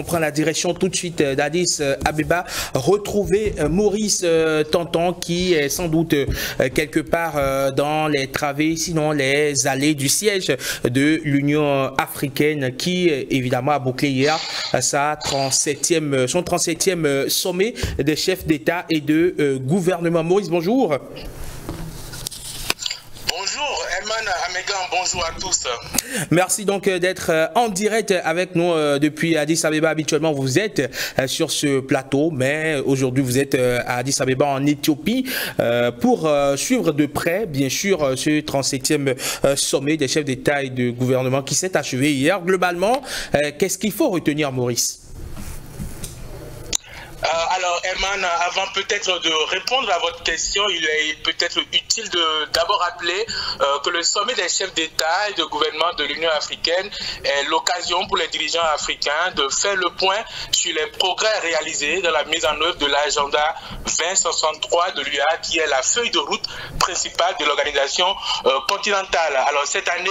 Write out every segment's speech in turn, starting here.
On prend la direction tout de suite d'Addis Abeba, retrouver Maurice Tantan qui est sans doute quelque part dans les travées, sinon les allées du siège de l'Union africaine qui évidemment a bouclé hier son 37e sommet des chefs d'État et de gouvernement. Maurice, bonjour. Bonjour Herman Amegan, bonjour à tous. Merci donc d'être en direct avec nous depuis Addis Abeba. Habituellement vous êtes sur ce plateau, mais aujourd'hui vous êtes à Addis Abeba en Éthiopie pour suivre de près bien sûr ce 37e sommet des chefs d'État et de gouvernement qui s'est achevé hier. Globalement, qu'est-ce qu'il faut retenir, Maurice? Alors Herman, avant peut-être de répondre à votre question, il est peut-être utile de d'abord rappeler que le sommet des chefs d'État et de gouvernement de l'Union africaine est l'occasion pour les dirigeants africains de faire le point sur les progrès réalisés dans la mise en œuvre de l'agenda 2063 de l'UA, qui est la feuille de route principale de l'organisation continentale. Alors cette année,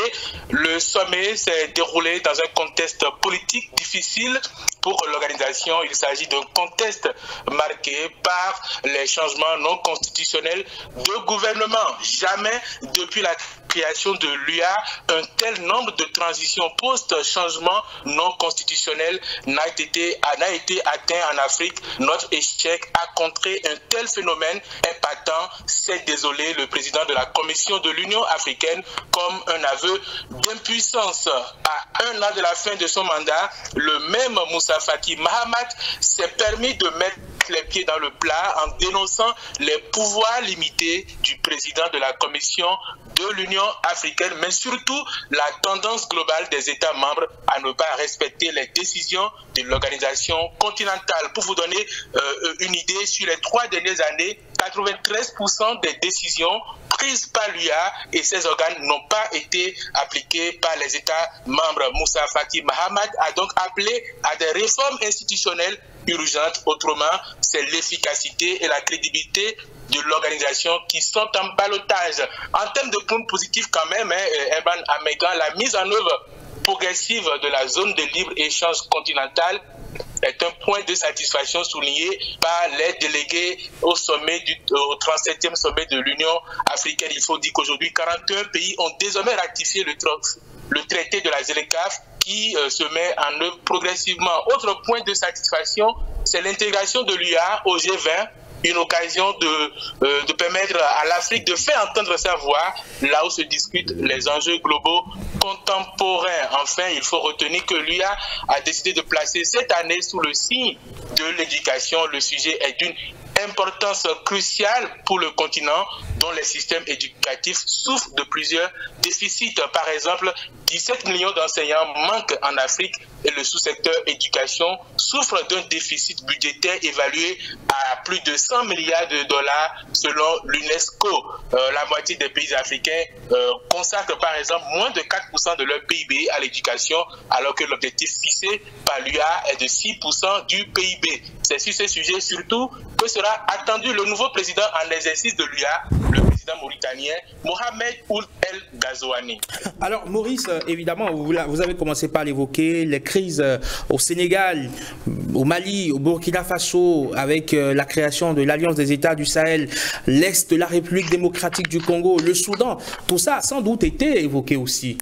le sommet s'est déroulé dans un contexte politique difficile pour l'organisation. Il s'agit d'un contexte marqué par les changements non constitutionnels de gouvernement. Jamais depuis la création de l'UA, un tel nombre de transitions post-changement non constitutionnel n'a été atteint en Afrique. Notre échec à contrer un tel phénomène est patent. C'est désolé le président de la Commission de l'Union africaine comme un aveu d'impuissance. À un an de la fin de son mandat, le même Moussa Faki Mahamat s'est permis de mettre les pieds dans le plat en dénonçant les pouvoirs limités du président de la Commission de l'Union africaine, mais surtout la tendance globale des États membres à ne pas respecter les décisions de l'organisation continentale. Pour vous donner une idée, sur les 3 dernières années, 93% des décisions prises par l'UA et ses organes n'ont pas été appliquées par les États membres. Moussa Faki Mahamat a donc appelé à des réformes institutionnelles urgentes. Autrement, c'est l'efficacité et la crédibilité de l'organisation qui sont en ballottage. En termes de points positifs quand même, Herman Amegan, la mise en œuvre progressive de la zone de libre-échange continentale est un point de satisfaction souligné par les délégués au 37e sommet de l'Union africaine. Il faut dire qu'aujourd'hui, 41 pays ont désormais ratifié le traité de la ZLECAf qui se met en œuvre progressivement. Autre point de satisfaction, c'est l'intégration de l'UA au G20, une occasion de permettre à l'Afrique de faire entendre sa voix là où se discutent les enjeux globaux contemporains. Enfin, il faut retenir que l'UA a décidé de placer cette année sous le signe de l'éducation. Le sujet est d'une importance cruciale pour le continent dont les systèmes éducatifs souffrent de plusieurs déficits. Par exemple, 17 millions d'enseignants manquent en Afrique et le sous-secteur éducation souffre d'un déficit budgétaire évalué à plus de 100 milliards de dollars selon l'UNESCO. La moitié des pays africains consacrent par exemple moins de 4% de leur PIB à l'éducation, alors que l'objectif fixé par l'UA est de 6% du PIB. C'est sur ces sujets surtout que sera attendu le nouveau président en exercice de l'UA, le président mauritanien Mohamed Ould El Ghazouani. Alors Maurice, évidemment, vous avez commencé par l'évoquer, les crises au Sénégal, au Mali, au Burkina Faso, avec la création de l'Alliance des États du Sahel, l'Est de la République démocratique du Congo, le Soudan, tout ça a sans doute été évoqué aussi.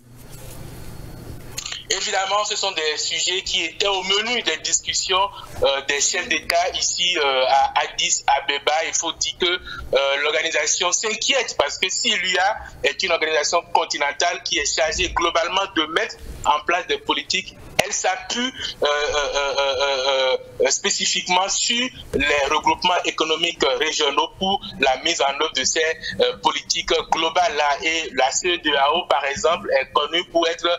Évidemment, ce sont des sujets qui étaient au menu des discussions des chefs d'État ici à Addis Abeba. Il faut dire que l'organisation s'inquiète parce que si l'UA est une organisation continentale qui est chargée globalement de mettre en place des politiques, elle s'appuie spécifiquement sur les regroupements économiques régionaux pour la mise en œuvre de ces politiques globales-là. Et la CEDEAO, par exemple, est connue pour être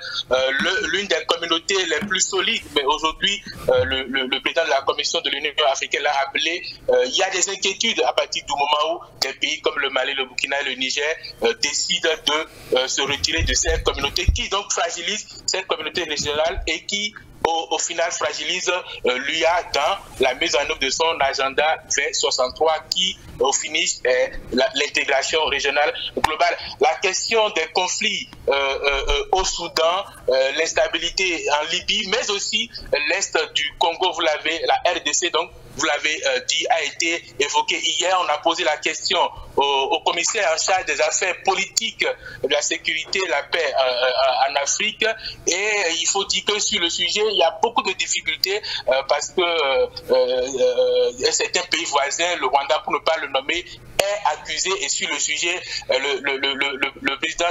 l'une des communautés les plus solides. Mais aujourd'hui, le président de la Commission de l'Union africaine l'a appelé. Il y a des inquiétudes à partir du moment où des pays comme le Mali, le Burkina et le Niger décident de se retirer de ces communautés qui donc fragilisent cette communauté régionale et qui au final fragilise l'UA dans la mise en œuvre de son agenda 2063 qui, au finish, est l'intégration régionale globale. La question des conflits au Soudan, l'instabilité en Libye, mais aussi l'Est du Congo, vous l'avez, la RDC, donc, vous l'avez dit, a été évoqué hier. On a posé la question au commissaire en charge des affaires politiques, de la sécurité et la paix en Afrique. Et il faut dire que sur le sujet, il y a beaucoup de difficultés parce que certains pays voisins, le Rwanda pour ne pas le nommer, est accusé. Et sur le sujet, le président,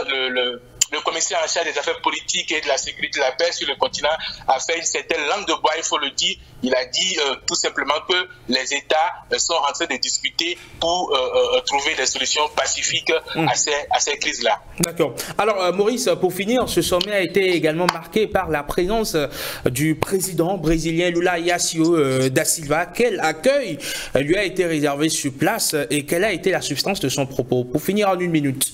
le commissaire en charge des affaires politiques et de la sécurité de la paix sur le continent a fait une certaine langue de bois, il faut le dire. Il a dit tout simplement que les États sont en train de discuter pour trouver des solutions pacifiques à ces crises-là. D'accord. Alors Maurice, pour finir, ce sommet a été également marqué par la présence du président brésilien Lula Inácio da Silva. Quel accueil lui a été réservé sur place et quelle a été la substance de son propos? Pour finir en 1 minute.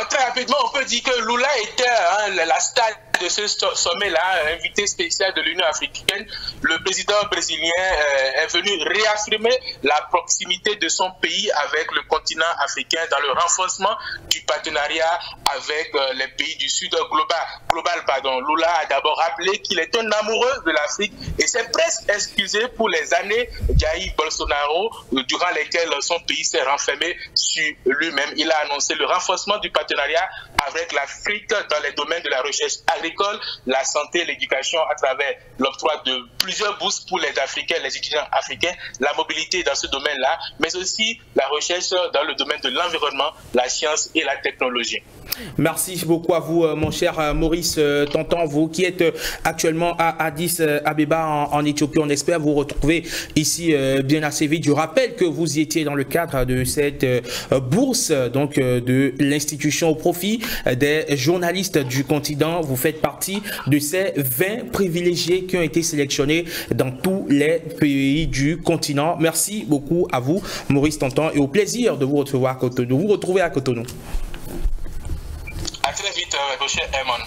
Très rapidement, on peut dire que Lula était la star de ce sommet-là, invité spécial de l'Union africaine. Le président brésilien est venu réaffirmer la proximité de son pays avec le continent africain dans le renforcement du partenariat avec les pays du Sud global. Lula a d'abord rappelé qu'il est un amoureux de l'Afrique et s'est presque excusé pour les années Jair Bolsonaro durant lesquelles son pays s'est renfermé sur lui-même. Il a annoncé le renforcement du partenariat avec l'Afrique dans les domaines de la recherche agricole, la santé, l'éducation à travers l'octroi de plusieurs bourses pour les Africains, les étudiants africains, la mobilité dans ce domaine-là, mais aussi la recherche dans le domaine de l'environnement, la science et la technologie. Merci beaucoup à vous, mon cher Maurice Tonton, vous qui êtes actuellement à Addis Abeba en Éthiopie. On espère vous retrouver ici bien assez vite. Je rappelle que vous y étiez dans le cadre de cette bourse donc de l'institution au profit des journalistes du continent. Vous faites partie de ces 20 privilégiés qui ont été sélectionnés dans tous les pays du continent. Merci beaucoup à vous, Maurice Tonton, et au plaisir de vous retrouver à Cotonou. À très vite, Rocher Herman.